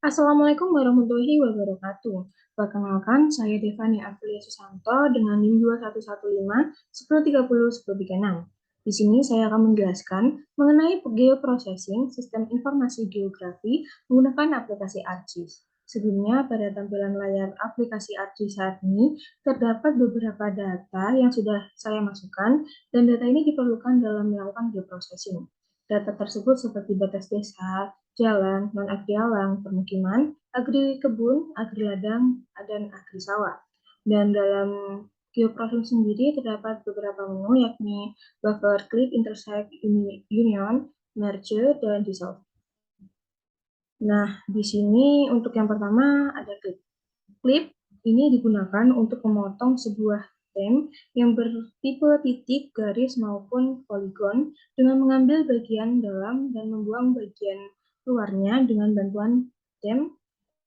Assalamualaikum warahmatullahi wabarakatuh. Perkenalkan, saya Devani Aprilia Susanto dengan NIM 2115 1030 1036. Di sini saya akan menjelaskan mengenai geoprocessing sistem informasi geografi menggunakan aplikasi ArcGIS. Sebelumnya, pada tampilan layar aplikasi ArcGIS saat ini, terdapat beberapa data yang sudah saya masukkan, dan data ini diperlukan dalam melakukan geoprocessing. Data tersebut seperti batas desa, jalan, non-agri alang, permukiman, agri kebun, agri ladang, dan agri sawah. Dan dalam geoprocessing sendiri terdapat beberapa menu, yakni buffer, clip, intersect, union, merge, dan dissolve. Nah, di sini untuk yang pertama ada clip. Clip ini digunakan untuk memotong sebuah tem yang bertipe titik, garis, maupun poligon dengan mengambil bagian dalam dan membuang bagian luarnya dengan bantuan tem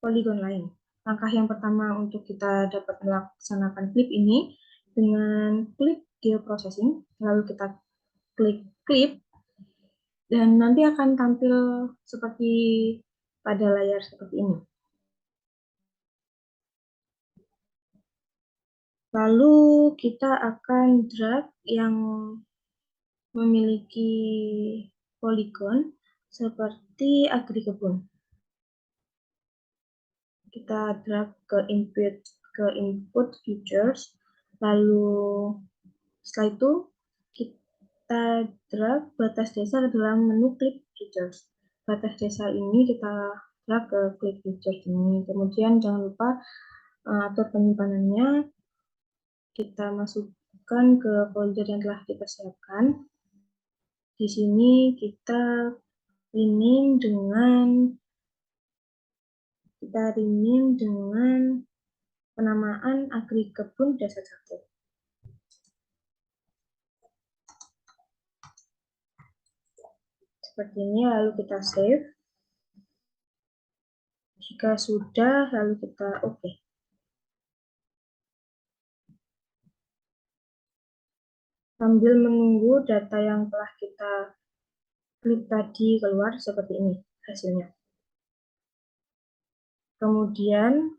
poligon lain. Langkah yang pertama untuk kita dapat melaksanakan clip ini dengan klik geoprocessing, lalu kita klik clip, dan nanti akan tampil seperti pada layar seperti ini. Lalu kita akan drag yang memiliki poligon seperti agri kebun. Kita drag ke input features, lalu setelah itu kita drag batas dasar dalam menu clip features. Batas dasar ini kita drag ke clip features ini. Kemudian jangan lupa atur penyimpanannya. Kita masukkan ke folder yang telah kita siapkan. Di sini kita rename dengan penamaan agri kebun desa Cakung. Seperti ini, lalu kita save. Jika sudah, lalu kita OK. Sambil menunggu data yang telah kita klik tadi keluar, seperti ini hasilnya. Kemudian,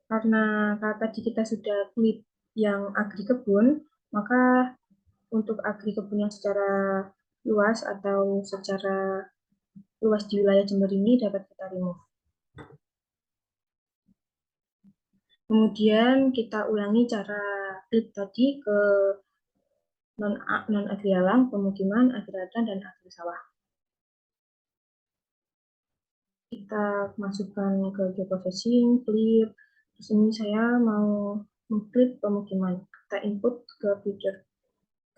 karena tadi kita sudah klik yang agri kebun, maka untuk agri kebun yang secara luas atau secara luas di wilayah Jember ini dapat kita remove. Kemudian kita ulangi cara klik tadi ke non-agri alang, pemukiman, agri ladang, dan agri sawah. Kita masukkan ke geoprocessing, clip. Di sini saya mau mengklik pemukiman. Kita input ke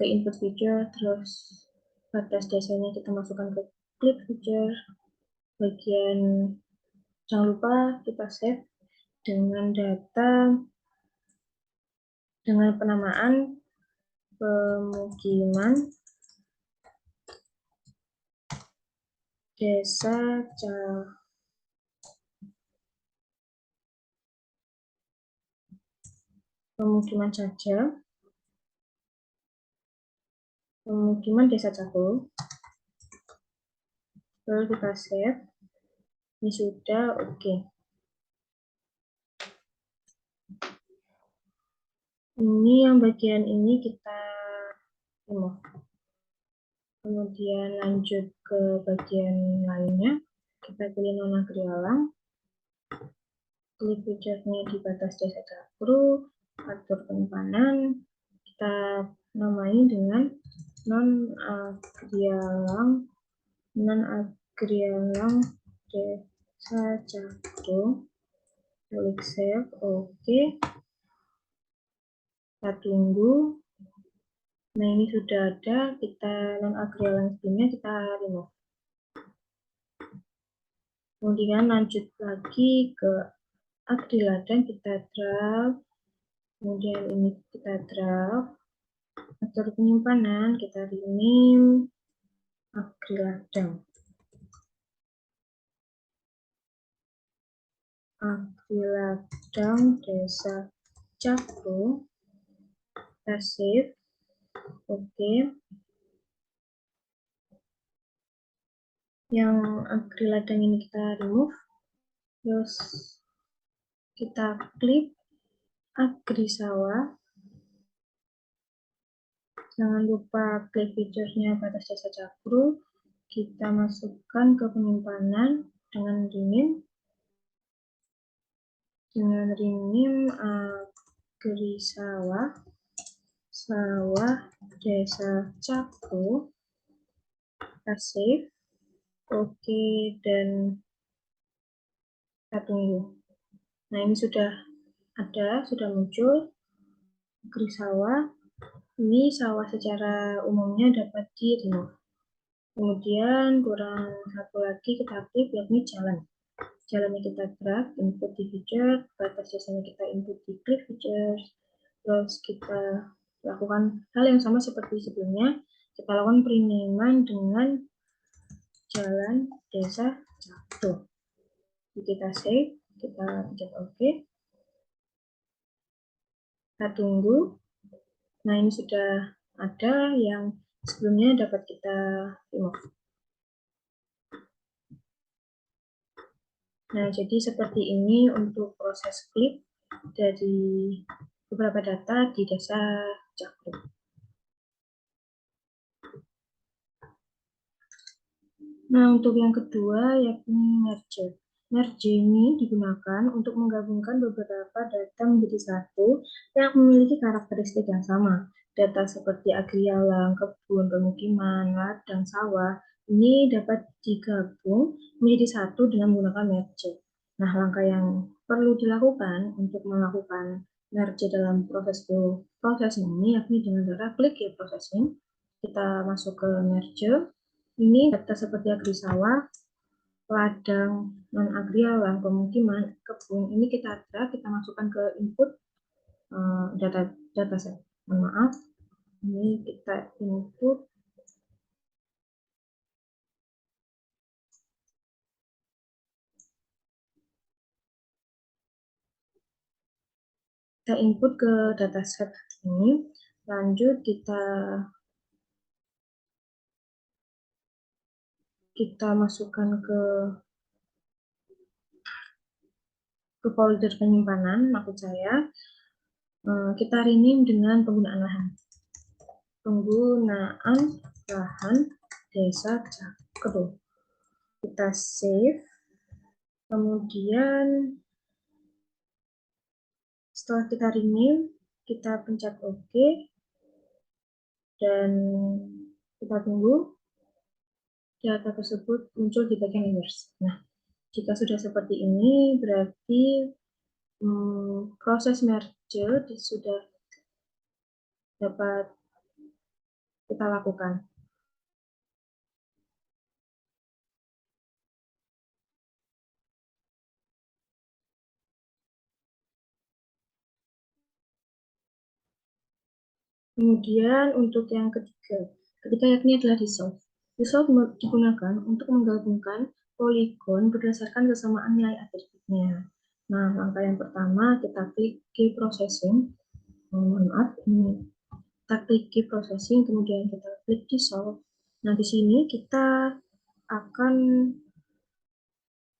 input feature, terus batas dasarnya kita masukkan ke clip feature. Bagian jangan lupa kita save dengan data dengan penamaan pemukiman desa pemukiman saja, pemukiman desa Cakung. Lalu kita save. Ini sudah oke. Ini yang bagian ini kita remove. Kemudian lanjut ke bagian lainnya. Kita pilih non-agri alang. Klik feature-nya di batas desa Cakung, atur penyimpanan. Kita namai dengan non-agri alang desa Cakung. Klik save, oke. Kita tunggu. Nah, ini sudah ada, kita non-agri alang sebelumnya kita remove. Kemudian lanjut lagi ke agri ladang, kita drag. Kemudian ini kita drag. Atur penyimpanan, kita rename agri ladang. Agri ladang desa Cakung. Kita save. Oke. Yang agri ladang ini kita remove. Terus kita klik Agrisawa. Jangan lupa klik feature-nya batas jasa Cakro. Kita masukkan ke penyimpanan dengan rename Agrisawa Sawah Desa Cakro. Kita save. Oke, dan kita tunggu. Nah, ini sudah muncul Agrisawa. Ini sawah secara umumnya dapat di remove. Kemudian kurang satu lagi kita klik, yakni jalan. Jalannya kita drag, input di feature, batas jasanya kita input di click features. Terus kita lakukan hal yang sama seperti sebelumnya. Kita lakukan perenaman dengan jalan desa Cakro. Kita save, kita pencet OK. Kita tunggu. Nah, ini sudah ada yang sebelumnya dapat kita remove. Nah, jadi seperti ini untuk proses klik dari beberapa data di desa Cakro. Nah, untuk yang kedua yakni merge. Merge ini digunakan untuk menggabungkan beberapa data menjadi satu yang memiliki karakteristik yang sama. Data seperti agrialang, kebun, pemukiman, ladang, sawah, ini dapat digabung menjadi satu dengan menggunakan merge. Nah, langkah yang perlu dilakukan untuk melakukan merge dalam proses ini yakni dengan cara klik ya processing. Kita masuk ke merge. Ini data seperti agrisawah, ladang, non-agrialang, pemukiman, kebun. Ini kita masukkan ke input data set. Mohon maaf, ini kita input ke dataset ini. Lanjut kita masukkan ke folder penyimpanan, maksud saya. Kita rename dengan penggunaan lahan desa Cakro. Kita save. Kemudian setelah kita rename, kita pencet OK dan kita tunggu data tersebut muncul di bagian inverse. Nah, jika sudah seperti ini, berarti proses merge sudah dapat kita lakukan. Kemudian untuk yang ketiga yakni adalah dissolve. Dissolve digunakan untuk menggabungkan poligon berdasarkan kesamaan nilai atributnya. Nah, langkah yang pertama kita klik key processing. Mohon maaf, ini kita klik key processing, kemudian kita klik dissolve. Nah, di sini kita akan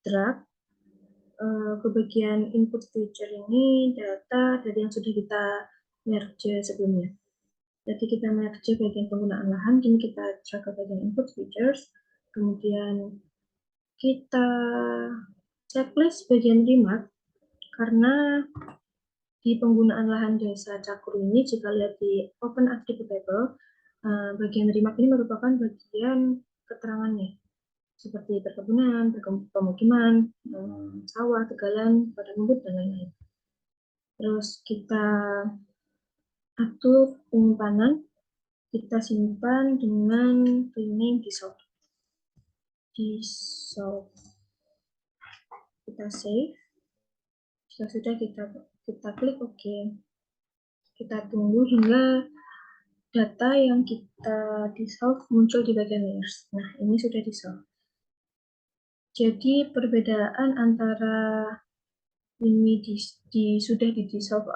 drag ke bagian input feature ini data dari yang sudah kita merge sebelumnya. Jadi kita merge bagian penggunaan lahan, kini kita drag ke bagian input features, kemudian kita checklist bagian remark, karena di penggunaan lahan desa Cakro ini, jika lihat di open attribute table, bagian remark ini merupakan bagian keterangannya, seperti perkebunan, pemukiman, sawah, tegalan, padang rumput, dan lain-lain. Terus kita atur penyimpanan, kita simpan dengan rename dissolve. Kita save. Sudah kita klik OK. Kita tunggu hingga data yang kita dissolve muncul di bagian layers. Nah, ini sudah dissolve. Jadi perbedaan antara ini sudah di dissolve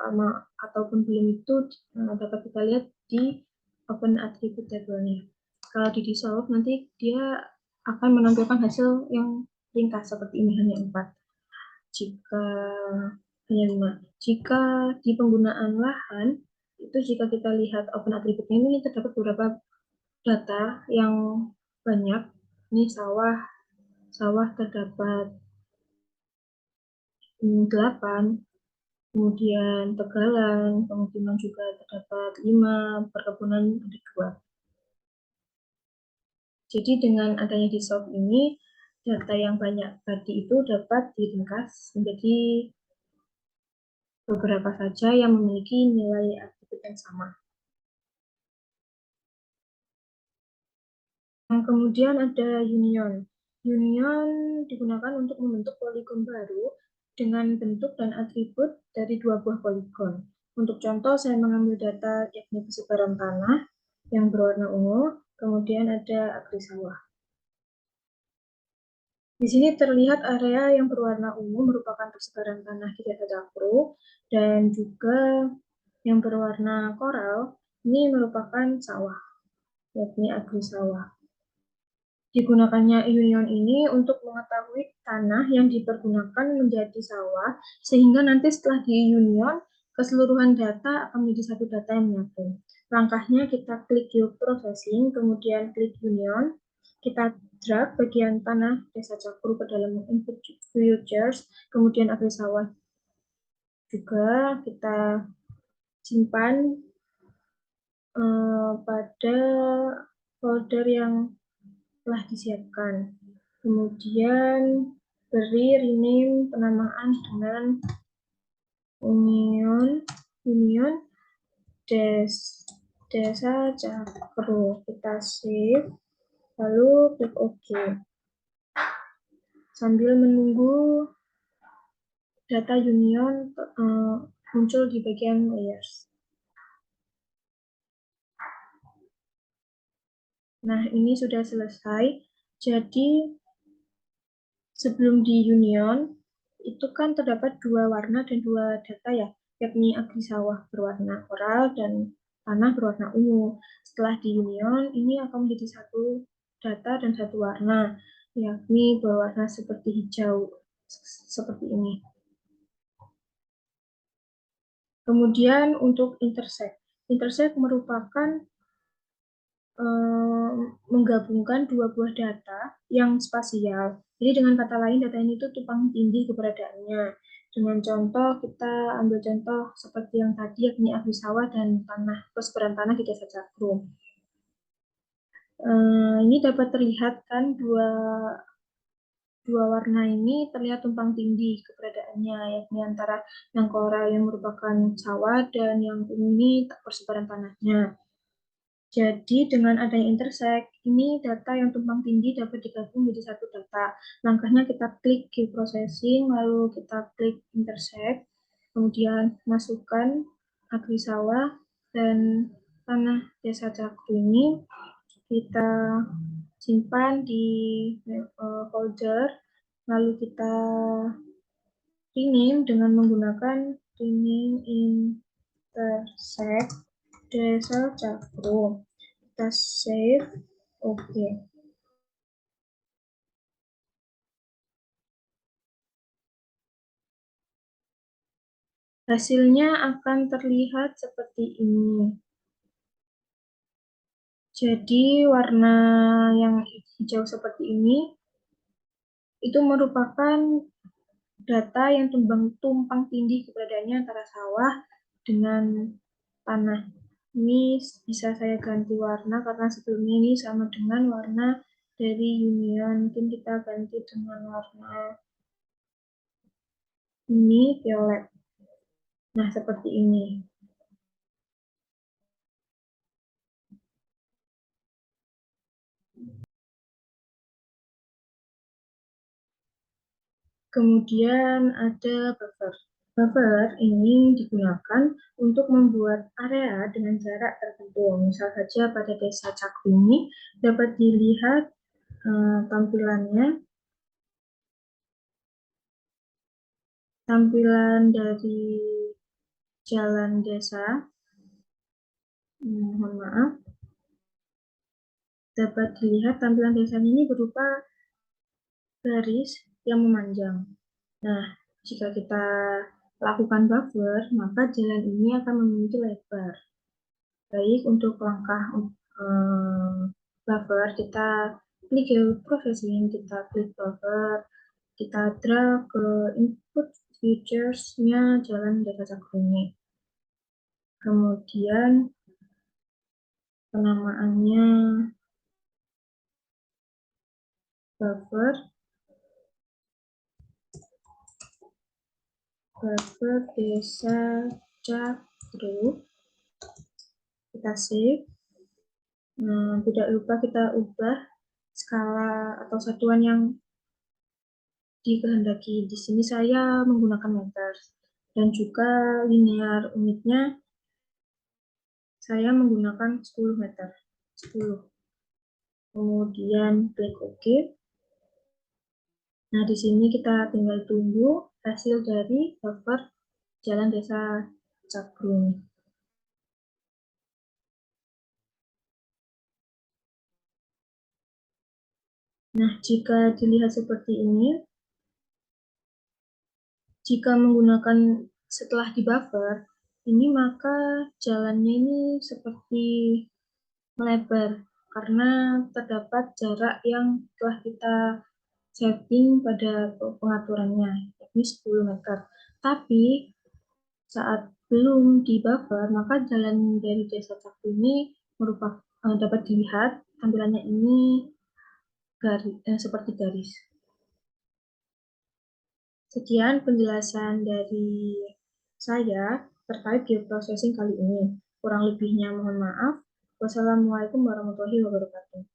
ataupun belum itu dapat kita lihat di open attribute table-nya. Kalau di dissolve nanti dia akan menampilkan hasil yang ringkas seperti ini, hanya 4. Jika jika di penggunaan lahan, itu jika kita lihat open attribute ini terdapat beberapa data yang banyak. Ini sawah terdapat 8, kemudian tegalan, kemudian juga terdapat 5, perkebunan ada 2. Jadi dengan adanya dissolve ini, data yang banyak tadi itu dapat diringkas menjadi beberapa saja yang memiliki nilai atribut yang sama. Kemudian ada union. Union digunakan untuk membentuk poligon baru dengan bentuk dan atribut dari 2 buah poligon. Untuk contoh, saya mengambil data yakni persebaran tanah yang berwarna ungu, kemudian ada agri sawah. Di sini terlihat area yang berwarna ungu merupakan persebaran tanah di desa Cakro, dan juga yang berwarna koral ini merupakan sawah, yakni agri sawah. Digunakannya union ini untuk mengetahui tanah yang dipergunakan menjadi sawah, sehingga nanti setelah di union, keseluruhan data akan menjadi satu data yang menyatu. Langkahnya kita klik geoprocessing, kemudian klik union, kita drag bagian tanah desa Cakru ke dalam input futures, kemudian agri sawah juga kita simpan pada folder yang telah disiapkan. Kemudian beri rename penamaan dengan union desa Cakro. Kita save, lalu klik OK. Sambil menunggu data union muncul di bagian layers. Nah, ini sudah selesai. Jadi, sebelum di union, itu kan terdapat 2 warna dan 2 data ya, yakni agri sawah berwarna koral dan tanah berwarna ungu. Setelah di union, ini akan menjadi satu data dan satu warna, yakni berwarna seperti hijau, seperti ini. Kemudian untuk intersect. Intersect merupakan menggabungkan 2 buah data yang spasial. Jadi dengan kata lain, data ini itu tumpang tindih keberadaannya. Dengan contoh, kita ambil contoh seperti yang tadi, yakni agri sawah dan tanah, persebaran tanah di desa Cakro. Ini dapat terlihat kan dua warna ini terlihat tumpang tindih keberadaannya, yakni antara yang koral yang merupakan sawah dan yang ungu ini persebaran tanahnya. Jadi dengan adanya intersect, ini data yang tumpang tindih dapat digabung menjadi satu data. Langkahnya kita klik geoprocessing, lalu kita klik intersect, kemudian masukkan agri sawah dan tanah desa Cakru ini, kita simpan di folder, lalu kita rename dengan menggunakan rename intersect desa Cakru. Kita save, oke. Hasilnya akan terlihat seperti ini. Jadi warna yang hijau seperti ini itu merupakan data yang tumpang tindih keberadaannya antara sawah dengan tanah. Ini bisa saya ganti warna karena sebelumnya ini sama dengan warna dari union. Mungkin kita ganti dengan warna ini violet. Nah, seperti ini. Kemudian ada buffer. Buffer ini digunakan untuk membuat area dengan jarak tertentu. Misal saja pada desa Cakru ini dapat dilihat tampilan dari jalan desa. Mohon maaf. Dapat dilihat tampilan desanya ini berupa garis yang memanjang. Nah, Jika kita lakukan buffer, maka jalan ini akan memiliki lebar. Baik, untuk langkah buffer, kita klik geoprocessing, kita klik buffer, kita drag ke input features-nya jalan data Cakruni. Kemudian penamaannya buffer desa Cakru, kita save. Nah, tidak lupa kita ubah skala atau satuan yang dikehendaki. Di sini saya menggunakan meter dan juga linear unitnya saya menggunakan 10 meter. 10. Kemudian klik OK. Nah, di sini kita tinggal tunggu hasil dari buffer Jalan Desa Cakrung. Nah, jika dilihat seperti ini, jika menggunakan setelah di buffer, ini maka jalannya ini seperti melebar karena terdapat jarak yang telah kita setting pada pengaturannya, yakni 10 meter. Tapi saat belum di buffer, maka jalan dari Desa Cakru ini dapat dilihat tampilannya ini seperti garis. Sekian penjelasan dari saya terkait geoprocessing kali ini. Kurang lebihnya mohon maaf. Wassalamualaikum warahmatullahi wabarakatuh.